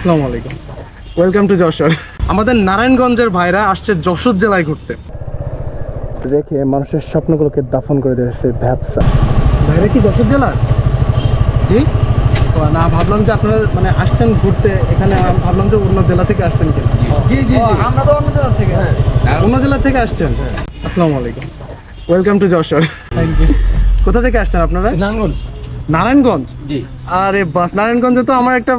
আসসালামু আলাইকুম, welcome to Jessore. আমাদের নারায়ণগঞ্জের ভাইরা আসছে যশোর জেলায় ঘুরতে, রেখে মানুষের স্বপ্নগুলোকে দাফন করে দিয়েছে ব্যবসা। ভাইরা কি যশোর জেলার? জি না, ভাবলাম যে আপনারা মানে আসছেন ঘুরতে এখানে, ভাবলাম যে অন্য জেলা থেকে আসছেন কিনা। জি জি আমরা তো অন্য জেলা থেকে অন্য জেলা থেকে আসছেন। আসসালামু আলাইকুম, welcome to Jessore. Thank you. কোথা থেকে আসছেন আপনারা? নারায়ণগঞ্জ। নারায়ণগঞ্জ? জি। আরে বাস, নারায়ণগঞ্জে তো আমার একটা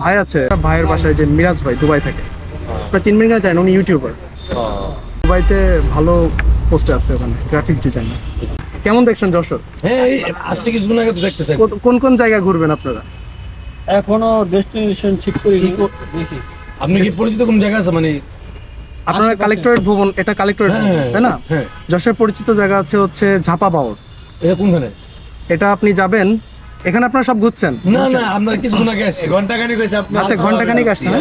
ভাই আছে, ভাইয়ের বাসায় যে মিরাজ ভাই দুবাই থাকে, আপনারা চিনবেন কিনা জানেন, উনি ইউটিউবার, দুবাইতে ভালো পোস্টে আছে, ওখানে গ্রাফিক্স ডিজাইনার। কেমন দেখছেন যশোর? হ্যাঁ, আসছে কিছুদিন আগে তো দেখতেছেন। কোন কোন জায়গা ঘুরবেন আপনারা? এখনো ডেস্টিনেশন ঠিক করিনি, দেখি। আপনি কি পরিচিত কোন জায়গা আছে মানে? আপনারা কালেক্টরেট ভবন, এটা কালেক্টরেট ভবন হ্যাঁ, তাই না? হ্যাঁ। যশোরের পরিচিত জায়গা হচ্ছে ঝাপা বাওর। এটা কোনখানে? এটা আপনি যাবেন, এখানে আপনারা সব ঘুরছেন? না না, আমরা কিছুদিন আগে আসছি। ঘন্টাখানিক হয়েছে আপনি। আচ্ছা, ঘন্টাখানিক আসছেন।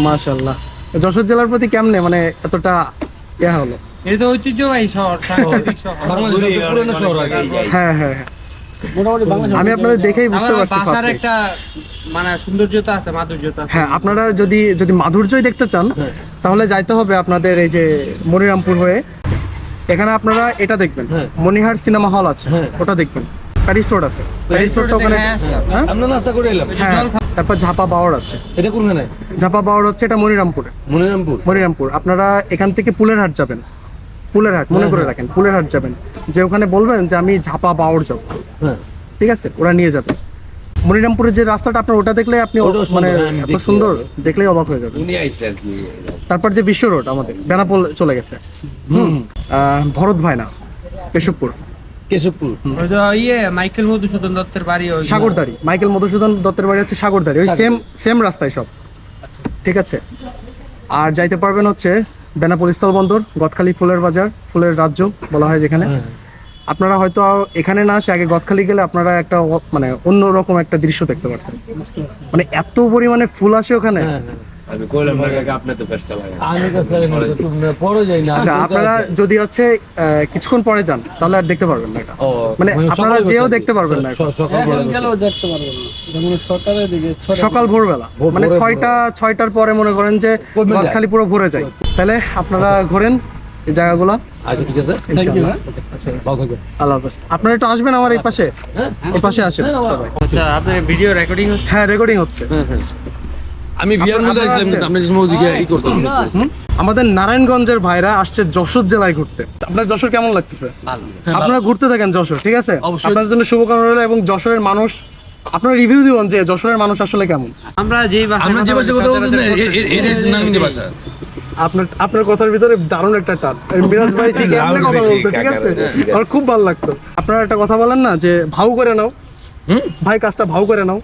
মাশাআল্লাহ। যশোর জেলার প্রতি কেমনে মানে এতটা ইয়া হলো? এটা তো ঐতিহ্যবাহী শহর, সাংস্কৃতিক শহর। বাংলাদেশের সবচেয়ে পুরনো শহর আর কি। হ্যাঁ হ্যাঁ হ্যাঁ, মোটামুটি বাংলাদেশ আমি আপনাদের দেখেই বুঝতে আমাদের পারছি ভাষার first এই। একটা মানে সৌন্দর্যতা আছে, মাধুর্যতা আছে। হ্যাঁ, আপনারা যদি মাধুর্যই দেখতে চান হ্যাঁ। তাহলে যাইতে হবে আপনাদের এই যে মনিরামপুর হয়ে। এখানে আপনারা এটা দেখবেন, হ্যাঁ। মনিহার সিনেমা হল আছে, হ্যাঁ। ওটা দেখবেন। প্যারিস রোড আছে, প্যারিস রোডটা ওখানে। হ্যাঁ, হ্যাঁ? আমরা নাস্তা করে এলাম। হ্যাঁ, তারপর ঝাপা বাওর আছে। এটা কোনখানে? ঝাপা বাওর হচ্ছে এটা মনিরামপুরে। মনিরামপুর। আপনারা এখান থেকে পুলের হাট যাবেন, পুলের হাট মনে করে রাখেন, পুলের হাট যাবেন, যে ওখানে বলবেন যে আমি ঝাপা বাওর যাব, হ্যাঁ। ঠিক আছে, ওরা নিয়ে যাবে। মনিরামপুরের যে রাস্তাটা, আপনার ওটা দেখলে আপনি ওটাও সুন্দর, মানে আমি এত দেখি সুন্দর আগে। দেখলেই অবাক হয়ে যাবে। উনি আইছে আর কি। তারপর যে বিশ্ব রোড আমাদের বেনাপোল চলে গেছে, ভরত ভাই না, কেশবপুর, কেশবপুর। ওই যে মাইকেল মধুসূদন দত্তের বাড়ি, ওই সাগরদাড়ি। মাইকেল মধুসূদন দত্তের বাড়ি হচ্ছে সাগরদাড়ি, ওই সেম রাস্তায় সব, ঠিক আছে। আর যাইতে পারবেন হচ্ছে বেনাপোল স্থলবন্দর, গদখালি ফুলের বাজার, ফুলের রাজ্য বলা হয় যেখানে। আপনারা হয়তো এখানে না আসে আগে গদখালি গেলে আপনারা একটা মানে অন্যরকম একটা দৃশ্য দেখতে পারতেন, মানে এত পরিমাণে ফুল আসে ওখানে। আমি কইলাম না কাকা, আপনি তো পেশটা লাগান। আমি কাছে লাগে না, তুমি পড়ো যাই না। আচ্ছা, আপনারা যদি হচ্ছে কিছুক্ষণ পরে যান তাহলে আর দেখতে পারবেন না এটা, ও, মানে আপনারা সকালে যেও বসে দেখতে পারবেন না এটা। সকাল এখন গেলেও দেখতে পারবেন না, যেমন সকালের দিকে সকাল ভোরবেলা, মানে ছয়টার পরে মনে করেন যে কমে যায়। গদখালি পুরো ভরে যায়। তাহলে আপনারা ঘোরেন এই জায়গাগুলো, আচ্ছা, ঠিক আছে। ইনশাআল্লাহ। আচ্ছা, ভালো থাকবেন। আল্লাহ হাফেজ। আপনারা একটু আসবেন আমার এই পাশে, এই পাশে আসেন সবাই। আচ্ছা, আপনার ভিডিও রেকর্ডিং হচ্ছে? হ্যাঁ, রেকর্ডিং হচ্ছে। আমি বিয়ার মধ্যে আপনারা আসলাম, আসছেন? আপনি যে ওদিকে ই করছেন। আমাদের নারায়ণগঞ্জের ভাইরা আসছে যশোর জেলায় ঘুরতে। আপনার যশোর কেমন লাগতেছে? আপনারা ঘুরতে থাকেন যশোর, ঠিক আছে? অবশ্যই। আপনাদের জন্য শুভকামনা রইল। এবং যশোরের মানুষ, আপনারা রিভিউ দিবেন যে যশোরের মানুষ আসলে কেমন। আমরা যেই আমরা যে ভাষা কথা বলছি না, এটা নারায়ণগঞ্জের ভাষা। আপনার কথার ভিতরে দারুণ একটা টান। এই মিরাজ ভাই ঠিক এমনি কথা বলতো, ঠিক আছে? আমার খুব ভালো লাগতো। আপনারা একটা কথা বলেন না যে ভাউ করে নাও, ভাই কাজটা ভাউ করে নাও,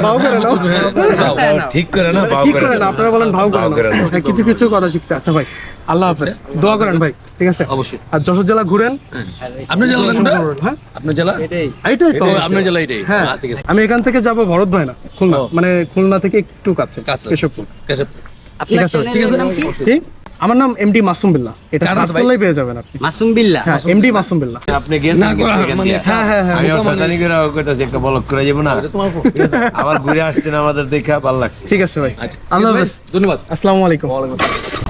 ভাউ করে নাও। ঠিক করে না, বাউ কি করে করে না, না। আপনারা বলেন ভাউ করে ভাউ করে নাও। নাও। হ্যাঁ, কিছু কিছু কথা শিখছে। আচ্ছা ভাই, আল্লাহ হাফেজ, দোয়া করেন ভাই, ঠিক আছে? অবশ্যই। আর যশোর জেলা ঘুরেন। আপনার জেলা কোনটা? হ্যাঁ, আপনার জেলা? এইটাই তো। আপনার জেলা এটাই? হ্যাঁ, ঠিক আছে। আমি এখান থেকে যাব ভরত ভাই না, খুলনা, ও। মানে খুলনা থেকে একটু কাছে, কাছে। কেশবপুর। কেশবপুর। ঠিক আছে, ঠিক আছে। জি, আমার নাম এমডি মাসুম বিল্লাহ, এটা কার সার্চ ভাই? করলেই পেয়ে যাবেন আপনি। মাসুম বিল্লাহ। হ্যাঁ, এমডি মাসুম বিল্লাহ। আপনি গেছেন না করা, এখান মানে দিয়ে? হ্যাঁ হ্যাঁ হ্যাঁ, আমি শয়তানি করে কইতাছি একটা বলক করে যাব না। এটা তোমার ফোন। আবার ঘুরে আসছেন আমাদের দেখা ভালো লাগছে। ঠিক আছে ভাই, আচ্ছা, আল্লাহ ঠিক আছে হাফেজ, ভাই, ধন্যবাদ। আসসালামু আলাইকুম। ওয়ালাইকুম আসসালাম।